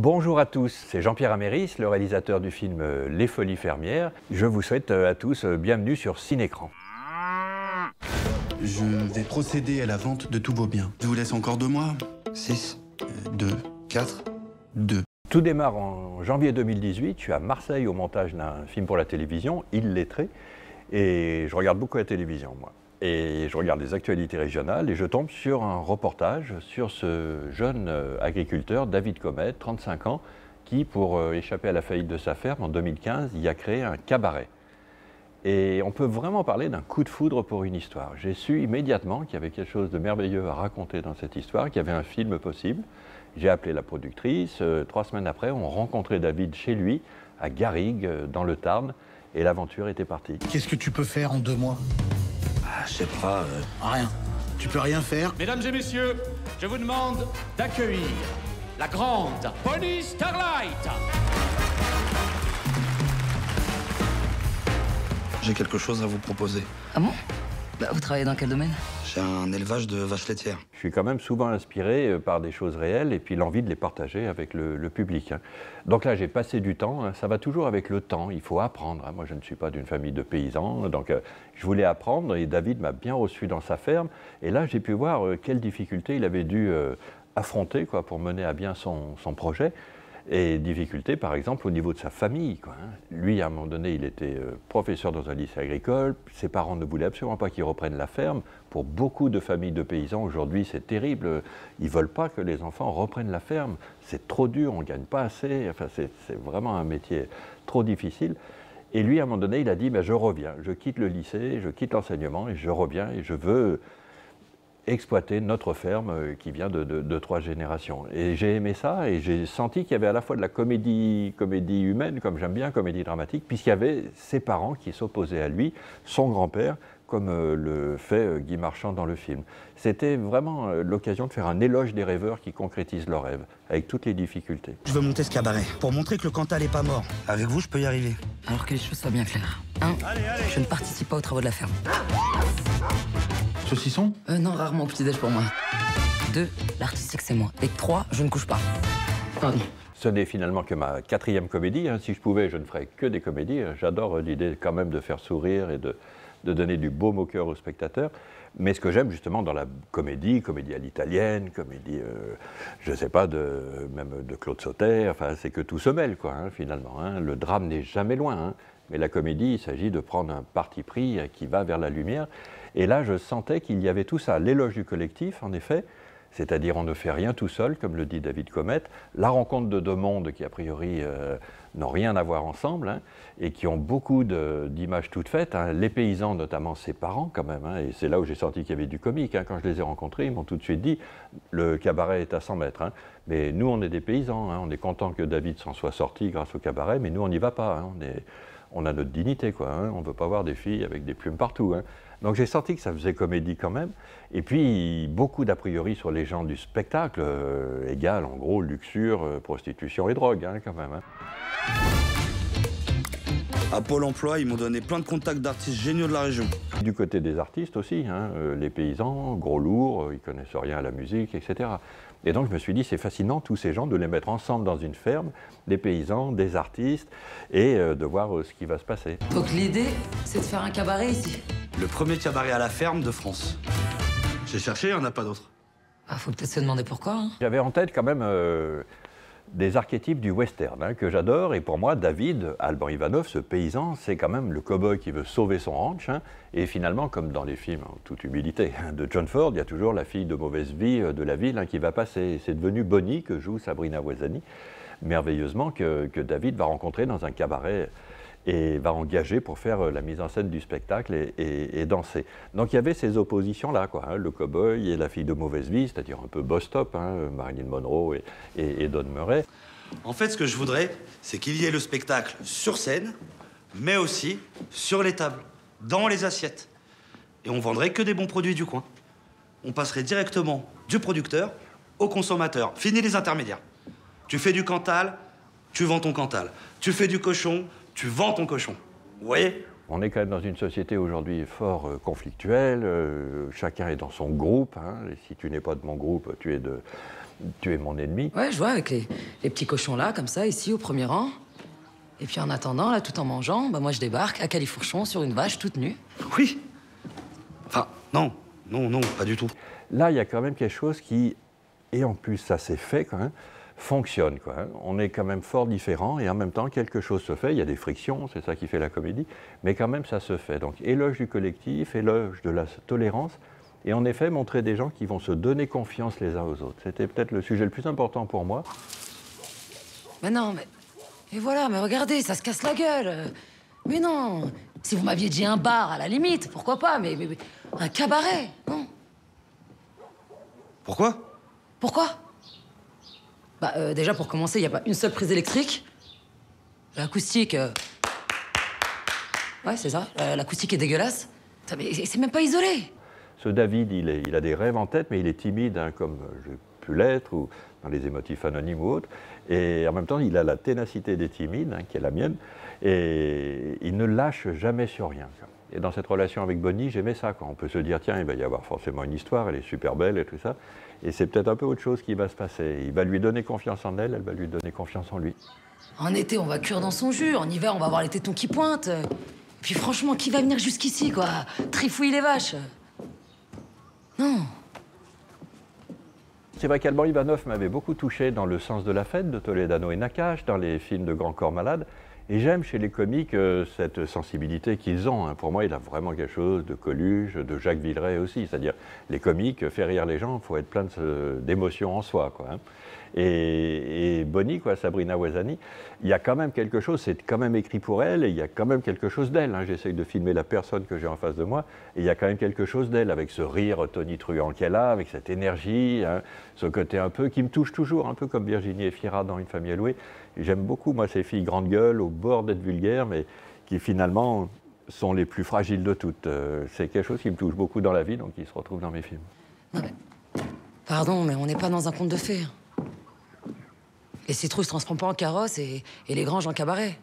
Bonjour à tous, c'est Jean-Pierre Améris, le réalisateur du film Les Folies Fermières. Je vous souhaite à tous bienvenue sur Cinécran. Je vais procéder à la vente de tous vos biens. Je vous laisse encore 2 mois. 6, 2, 4. 2. Tout démarre en janvier 2018, je suis à Marseille au montage d'un film pour la télévision, Illettré, et je regarde beaucoup la télévision, moi. Et je regarde les actualités régionales et je tombe sur un reportage sur ce jeune agriculteur, David Comet, 35 ans, qui, pour échapper à la faillite de sa ferme en 2015, y a créé un cabaret. Et on peut vraiment parler d'un coup de foudre pour une histoire. J'ai su immédiatement qu'il y avait quelque chose de merveilleux à raconter dans cette histoire, qu'il y avait un film possible. J'ai appelé la productrice. 3 semaines après, on rencontrait David chez lui, à Garrigues, dans le Tarn, et l'aventure était partie. Qu'est-ce que tu peux faire en 2 mois? Je sais pas. Rien. Tu peux rien faire? Mesdames et messieurs, je vous demande d'accueillir la grande Pony Starlight. J'ai quelque chose à vous proposer. Ah bon? Vous travaillez dans quel domaine? J'ai un élevage de vaches laitières. Je suis quand même souvent inspiré par des choses réelles et puis l'envie de les partager avec le public. Donc là, j'ai passé du temps. Ça va toujours avec le temps. Il faut apprendre. Moi, je ne suis pas d'une famille de paysans. Donc, je voulais apprendre et David m'a bien reçu dans sa ferme. Et là, j'ai pu voir quelles difficultés il avait dû affronter pour mener à bien son projet. Et difficultés, par exemple, au niveau de sa famille. Lui, à un moment donné, il était professeur dans un lycée agricole. Ses parents ne voulaient absolument pas qu'il reprenne la ferme. Pour beaucoup de familles de paysans, aujourd'hui, c'est terrible. Ils ne veulent pas que les enfants reprennent la ferme. C'est trop dur, on ne gagne pas assez. Enfin, c'est vraiment un métier trop difficile. Et lui, à un moment donné, il a dit je reviens. Je quitte le lycée, je quitte l'enseignement et je reviens et je veux exploiter notre ferme qui vient de 3 générations. Et j'ai aimé ça et j'ai senti qu'il y avait à la fois de la comédie humaine, comme j'aime bien, comédie dramatique, puisqu'il y avait ses parents qui s'opposaient à lui, son grand-père, comme le fait Guy Marchand dans le film. C'était vraiment l'occasion de faire un éloge des rêveurs qui concrétisent leurs rêves, avec toutes les difficultés. Je veux monter ce cabaret pour montrer que le Cantal est pas mort. Avec vous, je peux y arriver. Alors que les choses soient bien claires. 1. Je ne participe pas aux travaux de la ferme. Saucisson? Non, rarement au petit-déj pour moi. 2. L'artiste c'est que c'est moi. Et 3. Je ne couche pas. Pardon. Ce n'est finalement que ma 4e comédie. Si je pouvais, je ne ferais que des comédies. J'adore l'idée quand même de faire sourire et de donner du baume au cœur aux spectateurs. Mais ce que j'aime justement dans la comédie à l'italienne, comédie, je ne sais pas, même de Claude Sauter, c'est que tout se mêle, finalement. Le drame n'est jamais loin. Mais la comédie, il s'agit de prendre un parti pris qui va vers la lumière. Et là, je sentais qu'il y avait tout ça, l'éloge du collectif, en effet, c'est-à-dire on ne fait rien tout seul, comme le dit David Comet, la rencontre de 2 mondes qui, a priori, n'ont rien à voir ensemble, et qui ont beaucoup d'images toutes faites, les paysans, notamment ses parents, quand même, et c'est là où j'ai senti qu'il y avait du comique. Quand je les ai rencontrés, ils m'ont tout de suite dit « le cabaret est à 100 mètres ». Mais nous, on est des paysans, on est content que David s'en soit sorti grâce au cabaret, mais nous, on n'y va pas, on a notre dignité, on ne veut pas voir des filles avec des plumes partout. Donc j'ai senti que ça faisait comédie quand même. Et puis, beaucoup d'a priori sur les gens du spectacle, égale en gros luxure, prostitution et drogue, quand même. À Pôle emploi, ils m'ont donné plein de contacts d'artistes géniaux de la région. Du côté des artistes aussi, les paysans, gros lourds, ils ne connaissent rien à la musique, etc. Et donc je me suis dit, c'est fascinant, tous ces gens, de les mettre ensemble dans une ferme, des paysans, des artistes, et de voir ce qui va se passer. Donc l'idée, c'est de faire un cabaret ici. Le premier cabaret à la ferme de France. J'ai cherché, il n'y en a pas d'autre. Faut peut-être se demander pourquoi. J'avais en tête quand même des archétypes du western que j'adore. Et pour moi, David, Alban Ivanov, ce paysan, c'est quand même le cow-boy qui veut sauver son ranch. Et finalement, comme dans les films, en toute humilité, de John Ford, il y a toujours la fille de mauvaise vie de la ville qui va passer. Et c'est devenu Bonnie, que joue Sabrina Ouazani, merveilleusement, que David va rencontrer dans un cabaret et va engager pour faire la mise en scène du spectacle et danser. Donc il y avait ces oppositions-là, le cow-boy et la fille de mauvaise vie, c'est-à-dire un peu boss-top, Marilyn Monroe et Don Murray. En fait, ce que je voudrais, c'est qu'il y ait le spectacle sur scène, mais aussi sur les tables, dans les assiettes. Et on vendrait que des bons produits du coin. On passerait directement du producteur au consommateur. Fini les intermédiaires. Tu fais du Cantal, tu vends ton Cantal. Tu fais du cochon, tu vends ton cochon. Vous voyez? On est quand même dans une société aujourd'hui fort conflictuelle, chacun est dans son groupe, et si tu n'es pas de mon groupe, tu es tu es mon ennemi. Ouais, je vois, avec les petits cochons là, comme ça, ici, au premier rang. Et puis en attendant, là, tout en mangeant, bah moi je débarque à Califourchon sur une vache toute nue. Oui. Enfin, non, pas du tout. Là, il y a quand même quelque chose qui, et en plus ça s'est fait quand même, fonctionne, quoi. On est quand même fort différents et en même temps quelque chose se fait. Il y a des frictions, c'est ça qui fait la comédie, mais quand même ça se fait. Donc éloge du collectif, éloge de la tolérance et en effet montrer des gens qui vont se donner confiance les uns aux autres. C'était peut-être le sujet le plus important pour moi. Mais non, mais... Et voilà, mais regardez, ça se casse la gueule. Mais non, si vous m'aviez dit un bar, à la limite, pourquoi pas, mais un cabaret, non. Pourquoi? Pourquoi? Bah, déjà, pour commencer, il n'y a pas une seule prise électrique. L'acoustique... Ouais, c'est ça, l'acoustique est dégueulasse. Putain, mais c'est même pas isolé. Ce David, il a des rêves en tête, mais il est timide, hein, comme j'ai pu l'être, ou dans les émotifs anonymes ou autres. Et en même temps, il a la ténacité des timides, hein, qui est la mienne, et il ne lâche jamais sur rien. Et dans cette relation avec Bonnie, j'aimais ça, quoi. On peut se dire, tiens, il va y avoir forcément une histoire, elle est super belle et tout ça. Et c'est peut-être un peu autre chose qui va se passer. Il va lui donner confiance en elle, elle va lui donner confiance en lui. En été, on va cuire dans son jus. En hiver, on va avoir les tétons qui pointent. Et puis franchement, qui va venir jusqu'ici, quoi? Trifouiller les vaches. Non. C'est vrai qu'Alban Ivanov m'avait beaucoup touché dans Le sens de la fête de Toledano et Nakache, dans les films de Grand Corps Malade. Et j'aime chez les comiques cette sensibilité qu'ils ont. Hein. Pour moi, il a vraiment quelque chose de Coluche, de Jacques Villeray aussi. C'est-à-dire, les comiques, faire rire les gens, il faut être plein d'émotions en soi, quoi, hein. Et Bonnie, quoi, Sabrina Ouazani, il y a quand même quelque chose, c'est quand même écrit pour elle, et il y a quand même quelque chose d'elle. Hein. J'essaye de filmer la personne que j'ai en face de moi, et il y a quand même quelque chose d'elle, avec ce rire tonitruant qu'elle a, avec cette énergie, hein, ce côté un peu qui me touche toujours, un peu comme Virginie Efira dans Une famille à louer. J'aime beaucoup, moi, ces filles grande gueule, au bord d'être vulgaires, mais qui finalement sont les plus fragiles de toutes. C'est quelque chose qui me touche beaucoup dans la vie, donc qui se retrouve dans mes films. Non mais... Pardon, mais on n'est pas dans un conte de fées. Les citrouilles se transforment pas en carrosse et les granges en cabaret.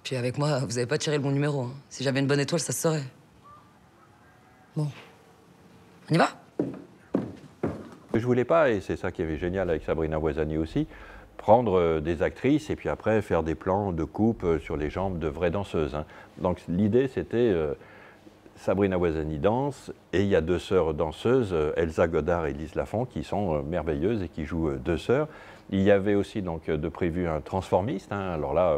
Puis avec moi, vous avez pas tiré le bon numéro. Hein. Si j'avais une bonne étoile, ça se saurait. Bon. On y va? Je voulais pas, et c'est ça qui est génial avec Sabrina Ouazani aussi, prendre des actrices et puis après faire des plans de coupe sur les jambes de vraies danseuses. Hein. Donc l'idée, c'était Sabrina Ouazani danse, et il y a deux sœurs danseuses, Elsa Godard et Lise Lafont, qui sont merveilleuses et qui jouent deux sœurs. Il y avait aussi donc de prévu un transformiste. Hein. Alors là,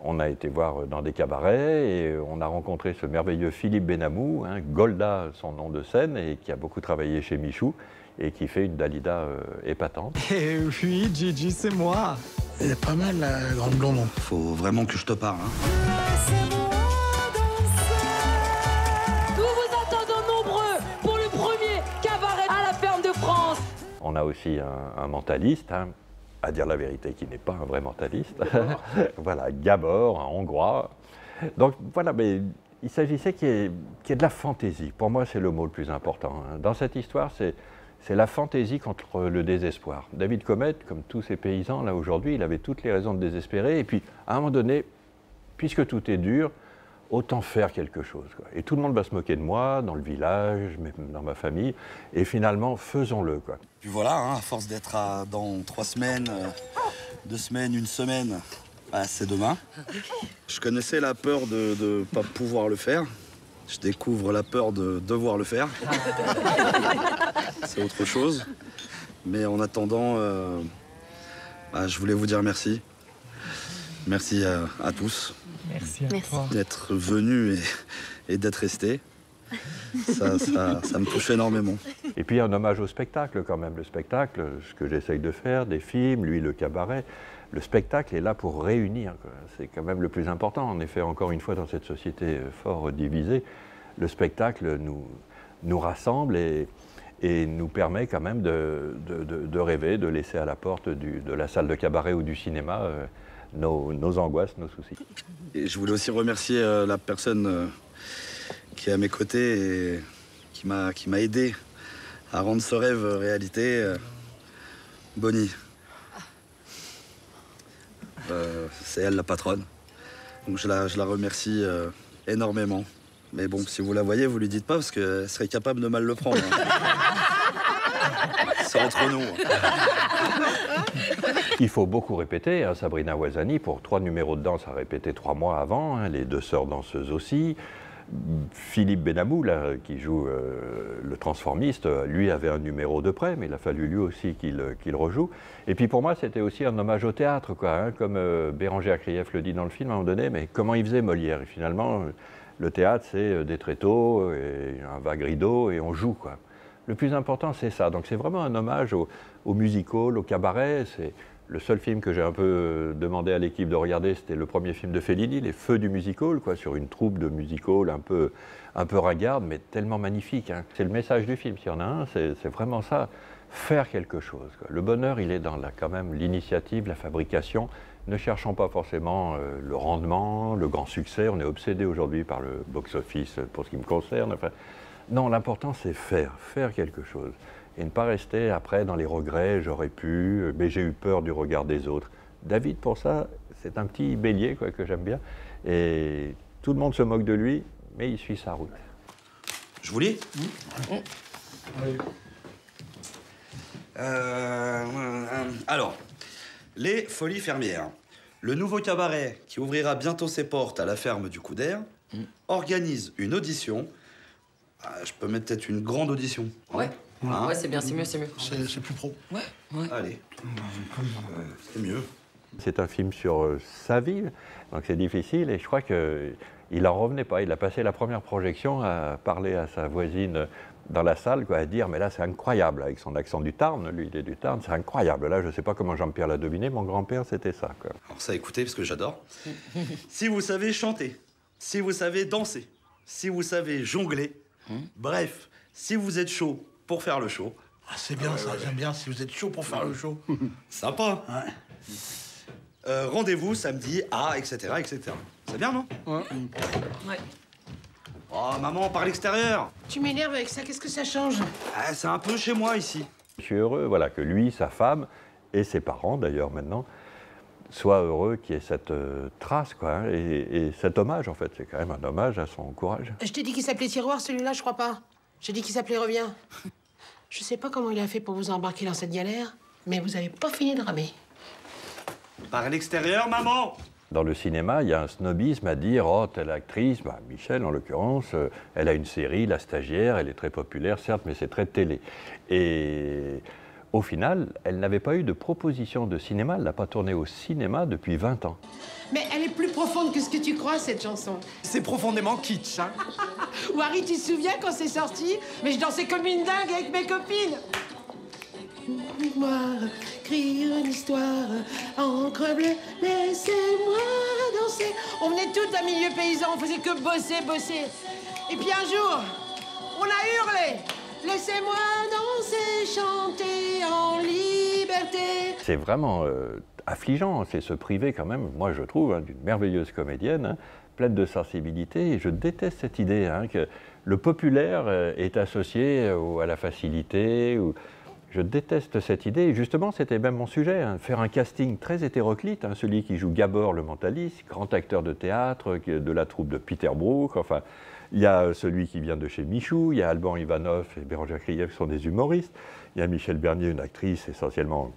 on a été voir dans des cabarets et on a rencontré ce merveilleux Philippe Benamou, hein, Golda, son nom de scène, et qui a beaucoup travaillé chez Michou et qui fait une Dalida épatante. Eh oui, Gigi, c'est moi. Elle est pas mal, la grande blonde. Faut vraiment que je te parle, hein. On a aussi un mentaliste, hein, à dire la vérité, qui n'est pas un vrai mentaliste. Voilà, Gabor, un Hongrois. Donc voilà, mais il s'agissait qu'il y ait de la fantaisie. Pour moi, c'est le mot le plus important. Hein. Dans cette histoire, c'est la fantaisie contre le désespoir. David Comet, comme tous ces paysans, là, aujourd'hui, il avait toutes les raisons de désespérer. Et puis, à un moment donné, puisque tout est dur, autant faire quelque chose, quoi. Et tout le monde va se moquer de moi, dans le village, même dans ma famille. Et finalement, faisons-le, quoi. Puis voilà, hein, à force d'être dans 3 semaines, 2 semaines, 1 semaine, bah, c'est demain. Je connaissais la peur de ne pas pouvoir le faire. Je découvre la peur de devoir le faire. C'est autre chose. Mais en attendant, bah, je voulais vous dire merci. Merci à tous. Merci à toi. D'être venu et d'être resté. Ça me touche énormément. Et puis un hommage au spectacle quand même. Le spectacle, ce que j'essaye de faire, des films, lui le cabaret. Le spectacle est là pour réunir. C'est quand même le plus important. En effet, encore une fois, dans cette société fort divisée, le spectacle nous rassemble et nous permet quand même de rêver, de laisser à la porte de la salle de cabaret ou du cinéma nos angoisses, nos soucis. Et je voulais aussi remercier la personne qui est à mes côtés et qui m'a aidé à rendre ce rêve réalité. Bonnie. C'est elle la patronne. Donc je la remercie énormément. Mais bon, si vous la voyez, vous lui dites pas parce qu'elle serait capable de mal le prendre. Hein. entre nous. Il faut beaucoup répéter, hein, Sabrina Ouazani, pour 3 numéros de danse, a répété 3 mois avant, hein, les 2 sœurs danseuses aussi. Philippe Benamou, là, qui joue le transformiste, lui avait un numéro de près, mais il a fallu lui aussi qu'il rejoue. Et puis pour moi, c'était aussi un hommage au théâtre, quoi, hein, comme Bérangère Krief le dit dans le film à un moment donné, mais comment il faisait Molière? Et finalement, le théâtre, c'est des tréteaux et un vague rideau et on joue, quoi. Le plus important, c'est ça. Donc c'est vraiment un hommage au musical, au cabaret. C'est le seul film que j'ai un peu demandé à l'équipe de regarder, c'était le premier film de Fellini, Les Feux du musical, quoi, sur une troupe de musical un peu ringarde, mais tellement magnifique, hein. C'est le message du film, s'il y en a un, c'est vraiment ça, faire quelque chose, quoi. Le bonheur, il est dans quand même l'initiative, la fabrication. Ne cherchons pas forcément le rendement, le grand succès. On est obsédé aujourd'hui par le box-office pour ce qui me concerne. Enfin, non, l'important, c'est faire quelque chose. Et ne pas rester après dans les regrets, j'aurais pu, mais j'ai eu peur du regard des autres. David, pour ça, c'est un petit bélier, quoi, que j'aime bien. Et tout le monde se moque de lui, mais il suit sa route. Je vous lis Alors, les Folies Fermières. Le nouveau cabaret, qui ouvrira bientôt ses portes à la ferme du Coup d'Air, organise une audition. Je peux mettre peut-être une grande audition. Ouais. Hein? Ouais, c'est bien, c'est mieux, c'est mieux. C'est plus pro. Ouais, ouais. Allez. C'est mieux. C'est un film sur sa vie, donc c'est difficile, et je crois qu'il n'en revenait pas. Il a passé la première projection à parler à sa voisine dans la salle, quoi, à dire « mais là c'est incroyable », avec son accent du Tarn, lui il est du Tarn, c'est incroyable. Là je ne sais pas comment Jean-Pierre l'a deviné, mon grand-père c'était ça, quoi. Alors ça, écoutez, parce que j'adore. Si vous savez chanter, si vous savez danser, si vous savez jongler, bref, si vous êtes chaud pour faire le show. Ah, c'est bien ça, j'aime bien si vous êtes chaud pour faire le show. Sympa. Ouais. Rendez-vous samedi à etc. etc. C'est bien, non? Ouais. Oh, maman, par l'extérieur. Tu m'énerves avec ça, qu'est-ce que ça change? Ah, c'est un peu chez moi, ici. Je suis heureux, voilà, que lui, sa femme, et ses parents d'ailleurs maintenant, soient heureux qu'il y ait cette trace, quoi, hein, et cet hommage, en fait. C'est quand même un hommage à son courage. Je t'ai dit qu'il s'appelait Tiroir, celui-là, je crois pas. J'ai dit qu'il s'appelait Reviens. Je sais pas comment il a fait pour vous embarquer dans cette galère, mais vous avez pas fini de ramer. Par l'extérieur, maman. Dans le cinéma, il y a un snobisme à dire « Oh, telle actrice, Michel en l'occurrence, elle a une série, La Stagiaire, elle est très populaire, certes, mais c'est très télé. » Et au final, elle n'avait pas eu de proposition de cinéma, elle n'a pas tourné au cinéma depuis 20 ans. Mais elle est plus profonde que ce que tu crois, cette chanson. C'est profondément kitsch, hein. Wari, tu te souviens quand c'est sorti? Mais je dansais comme une dingue avec mes copines. Moi, écrire une histoire, encre bleue, laissez-moi danser. On venait toutes d'un milieu paysan, on faisait que bosser. Et puis un jour, on a hurlé. Laissez-moi danser, chanter en liberté. C'est vraiment affligeant, c'est se priver quand même, moi je trouve, hein, d'une merveilleuse comédienne, hein, pleine de sensibilité, et je déteste cette idée, hein, que le populaire est associé à la facilité. Je déteste cette idée, et justement c'était même mon sujet, hein, faire un casting très hétéroclite, hein, celui qui joue Gabor le mentaliste, grand acteur de théâtre, de la troupe de Peter Brook, enfin, il y a celui qui vient de chez Michou, il y a Alban Ivanov et Bérangère Krief qui sont des humoristes, il y a Michel Bernier, une actrice essentiellement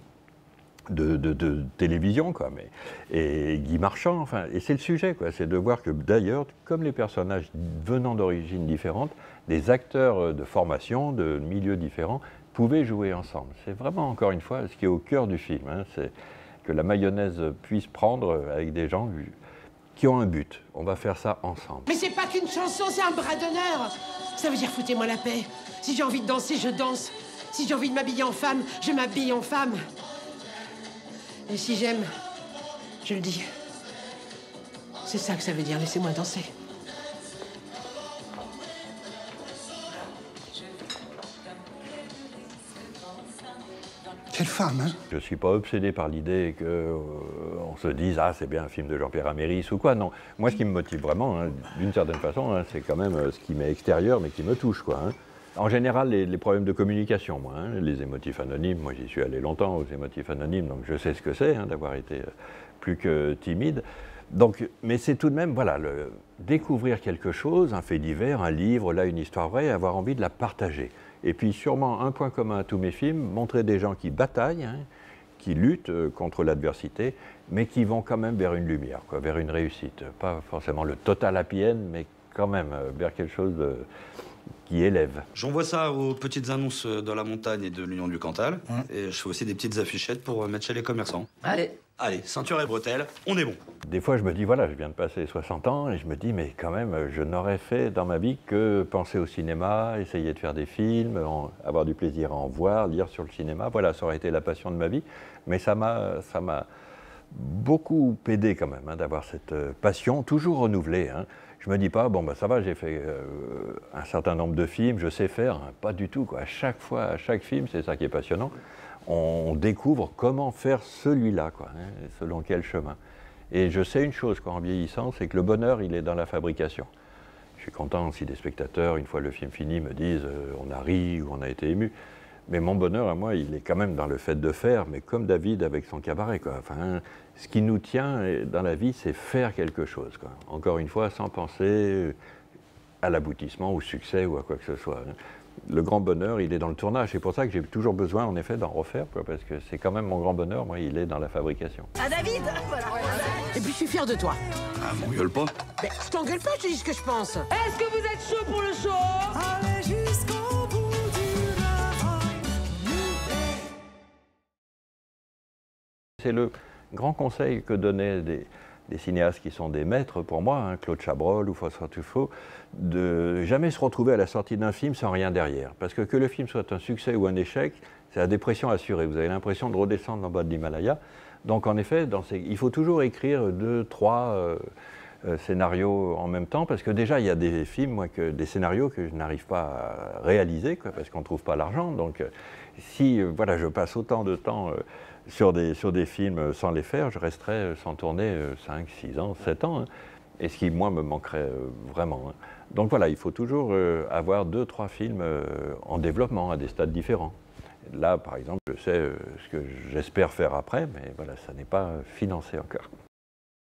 de télévision, quoi, et Guy Marchand, enfin, et c'est le sujet, quoi, c'est de voir que d'ailleurs, comme les personnages venant d'origines différentes, des acteurs de formation, de milieux différents, pouvaient jouer ensemble. C'est vraiment, encore une fois, ce qui est au cœur du film, hein, c'est que la mayonnaise puisse prendre avec des gens qui ont un but. On va faire ça ensemble. Mais c'est pas qu'une chanson, c'est un bras d'honneur. Ça veut dire foutez-moi la paix. Si j'ai envie de danser, je danse. Si j'ai envie de m'habiller en femme, je m'habille en femme. Et si j'aime, je le dis. C'est ça que ça veut dire, laissez-moi danser. Quelle femme, hein? Je ne suis pas obsédé par l'idée qu'on se dise « Ah, c'est bien un film de Jean-Pierre Améris » ou quoi. Non, moi, ce qui me motive vraiment, hein, d'une certaine façon, hein, c'est quand même ce qui m'est extérieur, mais qui me touche, quoi, hein. En général, les problèmes de communication, moi, hein, les émotifs anonymes, moi j'y suis allé longtemps aux émotifs anonymes, donc je sais ce que c'est, hein, d'avoir été plus que timide. Donc, mais c'est tout de même, voilà, découvrir quelque chose, un fait divers, un livre, là, une histoire vraie, et avoir envie de la partager. Et puis, sûrement, un point commun à tous mes films, montrer des gens qui bataillent, hein, qui luttent contre l'adversité, mais qui vont quand même vers une lumière, quoi, vers une réussite. Pas forcément le total happy end, mais quand même vers quelque chose qui élève. J'envoie ça aux petites annonces de la montagne et de l'Union du Cantal. Et je fais aussi des petites affichettes pour mettre chez les commerçants. Allez. Allez, ceinture et bretelles, on est bon. Des fois, je me dis, voilà, je viens de passer 60 ans, et je me dis, mais quand même, je n'aurais fait dans ma vie que penser au cinéma, essayer de faire des films, avoir du plaisir à en voir, lire sur le cinéma. Voilà, ça aurait été la passion de ma vie. Mais ça m'a beaucoup aidé quand même, hein, d'avoir cette passion toujours renouvelée. Hein. Je me dis pas, bon, bah, ça va, j'ai fait un certain nombre de films, je sais faire. Hein, pas du tout, quoi. À chaque fois, à chaque film, c'est ça qui est passionnant. On découvre comment faire celui-là, quoi, hein, selon quel chemin. Et je sais une chose, quoi, en vieillissant, c'est que le bonheur, il est dans la fabrication. Je suis content si des spectateurs, une fois le film fini, me disent on a ri ou on a été ému. Mais mon bonheur, à moi, il est quand même dans le fait de faire, mais comme David avec son cabaret, quoi. Enfin, ce qui nous tient dans la vie, c'est faire quelque chose, quoi. Encore une fois, sans penser à l'aboutissement, au succès ou à quoi que ce soit. Le grand bonheur, il est dans le tournage. C'est pour ça que j'ai toujours besoin, en effet, d'en refaire, quoi, parce que c'est quand même mon grand bonheur, moi, il est dans la fabrication. Ah, David, voilà. Et puis, je suis fier de toi. Ah, m'engueule pas. Mais je t'engueule pas, je te dis ce que je pense. Est-ce que vous êtes chaud pour le show? Allez jusqu'au bout du rail. C'est le grand conseil que donnaient des cinéastes qui sont des maîtres pour moi, hein, Claude Chabrol ou François Truffaut, de jamais se retrouver à la sortie d'un film sans rien derrière. Parce que le film soit un succès ou un échec, c'est la dépression assurée. Vous avez l'impression de redescendre en bas de l'Himalaya. Donc en effet, il faut toujours écrire 2, 3 scénarios en même temps, parce que déjà il y a des films, moi, des scénarios que je n'arrive pas à réaliser, quoi, parce qu'on ne trouve pas l'argent. Donc si voilà, je passe autant de temps sur des films sans les faire, je resterai sans tourner 5, 6 ans, 7 ans. Hein, et ce qui, moi, me manquerait vraiment. Hein. Donc voilà, il faut toujours avoir 2, 3 films en développement, à des stades différents. Là, par exemple, je sais ce que j'espère faire après, mais voilà, ça n'est pas financé encore.